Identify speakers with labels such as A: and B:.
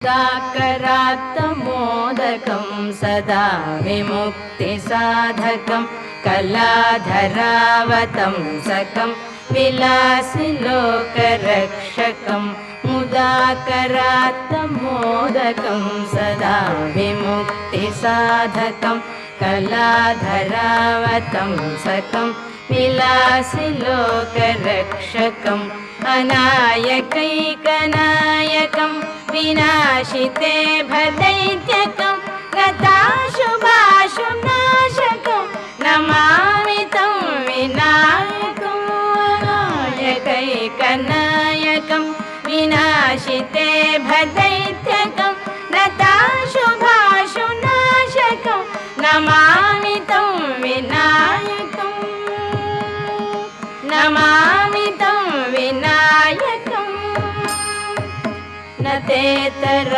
A: साकरात्तमोदकं सदा विमुक्तिसाधकं कलाधरावतंसकं विलासिलोकरक्षकं मुदाकरात्तमोदकं सदा विमुक्तिसाधकं कलाधरावतंसकं विलासिलोकरक्षकम् अनायकैकनायकं विनाशिते भदैत्यकं गताशुभाशुनाशकं नमामि तं विनायकम् अनायकैकनायकं विनाशिते भदैत्यकं